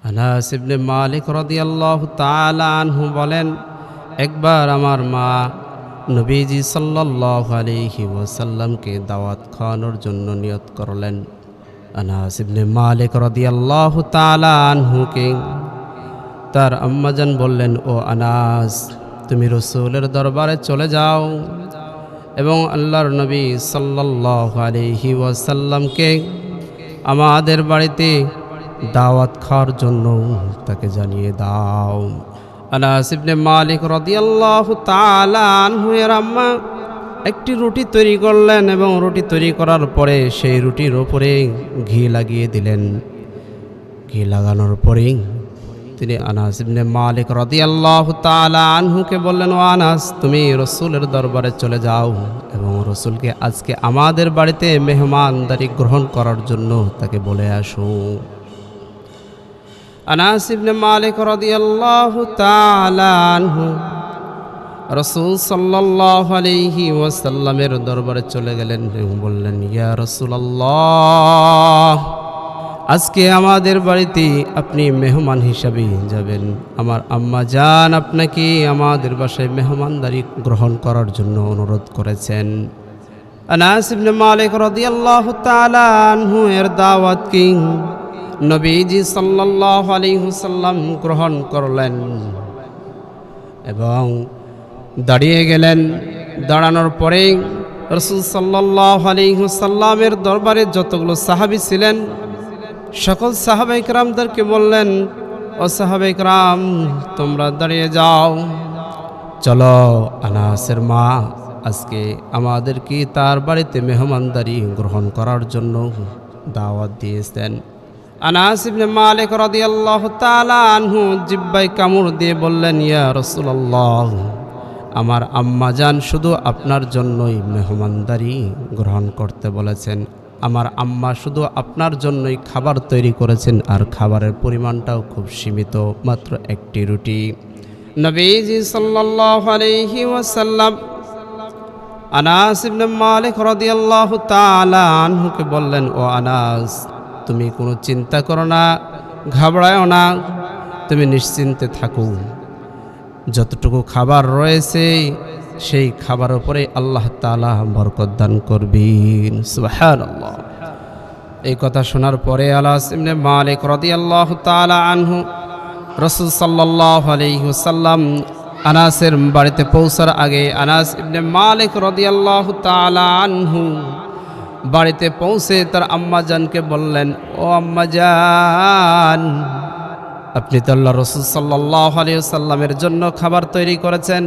আনাস ইবনে মালিক রাদিয়াল্লাহু তাআলা আনহু বলেন, একবার আমার মা নবীজি সাল্লাল্লাহু আলাইহি ওয়াসাল্লামকে দাওয়াত খাওয়ানোর জন্য নিয়ত করলেন। আনাস ইবনে মালিক রাদিয়াল্লাহু তাআলা আনহুকে তার আম্মাজান বললেন, ও আনাস, তুমি রাসূলের দরবারে চলে যাও এবং আল্লাহর নবী সাল্লাল্লাহু আলাইহি ওয়াসাল্লামকে আমাদের বাড়িতে দাওয়াত খাওয়ার জন্য তাকে জানিয়ে দাও। আনাস ইবনে মালিক রাদিয়াল্লাহু তাআলা আনহু এর আম্মা একটি রুটি তৈরি করলেন এবং রুটি তৈরি করার পরে সেই রুটির ওপরে ঘি লাগিয়ে দিলেন। ঘি লাগানোর পরে তিনি আনাস ইবনে মালিক রাদিয়াল্লাহু তাআলা আনহুকে বললেন, ও আনাস, তুমি রাসূলের দরবারে চলে যাও এবং রাসূলকে আজকে আমাদের বাড়িতে মেহমানদারি গ্রহণ করার জন্য তাকে বলে আসো। আনাস ইবনে মালিক রাদিয়াল্লাহু তাআলা আনহু রাসূল সাল্লাল্লাহু আলাইহি ওয়াসাল্লামের দরবারে চলে গেলেন এবং বললেন, ইয়া রাসূলুল্লাহ, আজকে আমাদের বাড়িতে আপনি মেহমান হিসাবে যাবেন। আমার আম্মা জান আপনাকে আমাদের বাসায় মেহমানদারি গ্রহণ করার জন্য অনুরোধ করেছেন। আনাস ইবনে মালিক রাদিয়াল্লাহু তাআলা আনহু এর দাওয়াত কি নবীজি সাল্লাল্লাহু আলাইহি ওয়াসাল্লাম গ্রহণ করলেন এবং দাঁড়িয়ে গেলেন। দাঁড়ানোর পরে রাসূল সাল্লাল্লাহু আলাইহি ওয়াসাল্লামের দরবারে যতগুলো সাহাবী ছিলেন সকল সাহাবায়ে কেরামদেরকে বললেন, ও সাহাবায়ে কেরাম, তোমরা দাঁড়িয়ে যাও, চলো আনাসের মা আজকে আমাদেরকে তার বাড়িতে মেহমানদারি গ্রহণ করার জন্য দাওয়াত দিয়েছেন। আনাস ইবনে মালিক রাদিয়াল্লাহু তাআলা আনহু জিহ্বায় কামড় দিয়ে বললেন, ইয়া রাসূলুল্লাহ, আমার আম্মা জান শুধু আপনার জন্যই মেহমানদারি গ্রহণ করতে বলেছেন। আমার আম্মা শুধু আপনার জন্যই খাবার তৈরি করেছেন, আর খাবারের পরিমাণটাও খুব সীমিত, মাত্র একটি রুটি। নবীজি সাল্লাল্লাহু আলাইহি ওয়াসাল্লাম আনাস ইবনে মালিক রাদিয়াল্লাহু তাআলা আনহুকে বললেন, ও আনাস, তুমি কোনো চিন্তা করো না, ঘাবড়ায়ও না, তুমি নিশ্চিন্তে থাকো। যতটুকু খাবার রয়েছে সেই খাবারের উপরে আল্লাহ তাআলা বরকত দান করবেন। সুবহানাল্লাহ। এই কথা শোনার পরে আনাস ইবনে মালিক রাদিয়াল্লাহু তাআলা আনহু রাসূল সাল্লাল্লাহু আলাইহি ওয়াসাল্লাম আনাসের বাড়িতে পৌঁছার আগে আনাস ইবনে মালিক রাদিয়াল্লাহু তাআলা আনহু বাড়িতে পৌঁছে তার আম্মাজানকে বললেন, ও আম্মাজান, আপনি তো আল্লাহ রাসূল সাল্লাল্লাহু আলাইহি ওয়াসাল্লামের জন্য খাবার তৈরি করেছেন,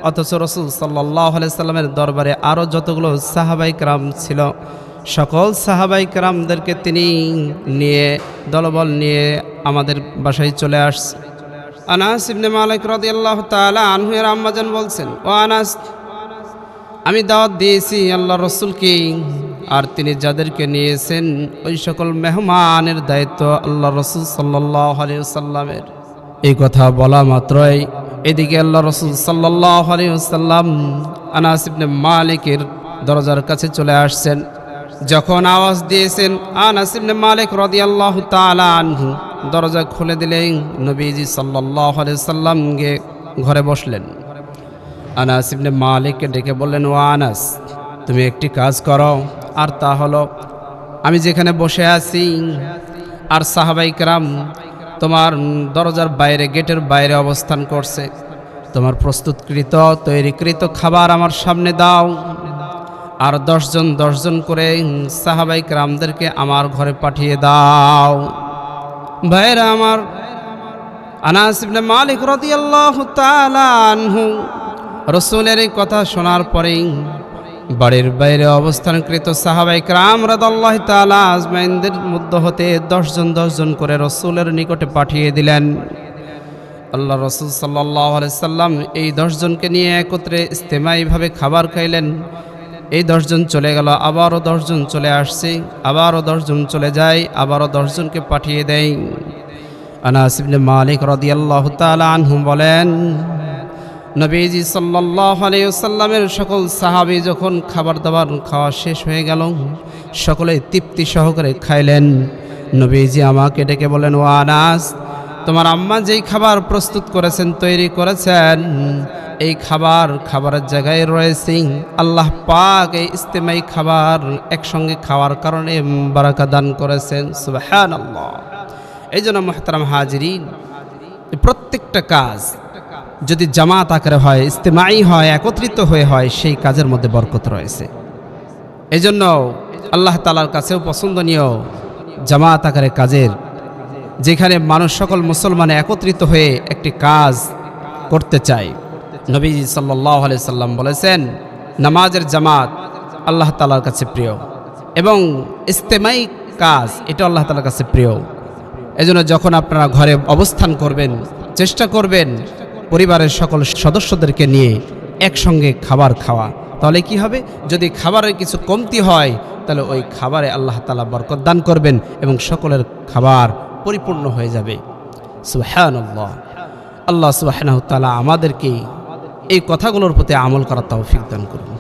অথচ রাসূল সাল্লাল্লাহু আলাইহি ওয়াসাল্লামের দরবারে আরও যতগুলো সাহাবায়ে কেরাম ছিল সকল সাহাবায়ে কেরামদেরকে তিনি নিয়ে দলবল নিয়ে আমাদের বাসায় চলে আসছে। আনাস ইবনে মালিক রাদিয়াল্লাহু তাআলা আনহু এর আম্মাজান বলছেন, ও আনাস, আমি দাওয়াত দিয়েছি আল্লাহ রাসূলকে, আর তিনি যাদেরকে নিয়েছেন ওই সকল মেহমানের দায়িত্ব আল্লাহ রাসূল সাল্লাল্লাহু আলাইহি ওয়াসাল্লামের। এই কথা বলা মাত্রই এদিকে আল্লাহ রাসূল সাল্লাল্লাহু আলাইহি ওয়াসাল্লাম আনাস ইবনে মালিকের দরজার কাছে চলে আসছেন। যখন আওয়াজ দিয়েছেন, আনাস ইবনে মালিক রাদিয়াল্লাহু তাআলা আনহু দরজা খুলে দিলেন। নবীজি সাল্লাল্লাহু আলাইহি ওয়াসাল্লাম গিয়ে ঘরে বসলেন। আনাস ইবনে মালিককে ডেকে বললেন, ও আনাস, তুমি একটি কাজ করো, আর তা হলো আমি যেখানে বসে আছি আর সাহাবায়ে কেরাম তোমার দরজার বাইরে, গেটের বাইরে অবস্থান করছে, তোমার প্রস্তুতকৃত তৈরিকৃত খাবার আমার সামনে দাও, আর 10 জন করে সাহাবায়ে কেরামদেরকে আমার ঘরে পাঠিয়ে দাও। ভাইরা আমার, আনাস ইবনে মালিক রাদিয়াল্লাহু তাআলা আনহু রাসূলের এই কথা শোনার পরেই বাড়ির বাইরে অবস্থানকৃত সাহাবায়ে কেরাম রাদিয়াল্লাহু তাআলা আজমাইনদের মধ্যে হতে 10 জন করে রাসূলের নিকটে পাঠিয়ে দিলেন। আল্লাহ রাসূল সাল্লাল্লাহু আলাইহি সাল্লাম এই 10 জনকে নিয়ে একত্রে ইজতিমাইভাবে খাবার খাইলেন। এই 10 জন চলে গেল, আবারও 10 জন চলে আসছে, আবারও 10 জন চলে যায়, আবারও 10 জনকে পাঠিয়ে দেয়। আনাস ইবনে মালিক রাদিয়াল্লাহু তাআলা আনহু বলেন, নবীজি সাল্লাল্লাহু আলাইহি ওয়াসাল্লামের সকল সাহাবী যখন খাবার দাবার খাওয়া শেষ হয়ে গেল, সকলে তৃপ্তি সহকারে খাইলেন। নবীজি আমাকে ডেকে বলেন, ও আনাস, তোমার আম্মা যেই খাবার প্রস্তুত করেছেন, তৈরি করেছেন, এই খাবারের জায়গায় রয়েছে আল্লাহ পাক এই ইস্তেমাই খাবার একসঙ্গে খাওয়ার কারণে বারাকা দান করেছেন। সুবহানাল্লাহ। এই জন্য মুহতারাম হাজিরিন, প্রত্যেকটা কাজ যদি জামাত আকারে হয়, ইস্তেমাই হয়, একত্রিত হয়ে হয়, সেই কাজের মধ্যে বরকত রয়েছে। এই জন্য আল্লাহ তাআলার কাছেও পছন্দনীয় জামাত আকারে কাজের, যেখানে মানুষ সকল মুসলমান একত্রিত হয়ে একটি কাজ করতে চায়। নবীজি সাল্লাল্লাহু আলাইহি সাল্লাম বলেছেন, নামাজের জামাত আল্লাহ তাআলার কাছে প্রিয় এবং ইস্তেমাই কাজ এটা আল্লাহ তাআলার কাছে প্রিয়। এজন্য যখন আপনারা ঘরে অবস্থান করবেন, চেষ্টা করবেন পরিবারের সকল সদস্যদেরকে নিয়ে একসঙ্গে খাবার খাওয়া। তাহলে কি হবে, যদি খাবারের কিছু কমতি হয় তাহলে ওই খাবারে আল্লাহ তাআলা বরকত দান করবেন এবং সকলের খাবার পরিপূর্ণ হয়ে যাবে। সুবহানাল্লাহ। আল্লাহ সুবহানাহু ওয়া তাআলা আমাদেরকে এই কথাগুলোর প্রতি আমল করার তৌফিক দান করুন।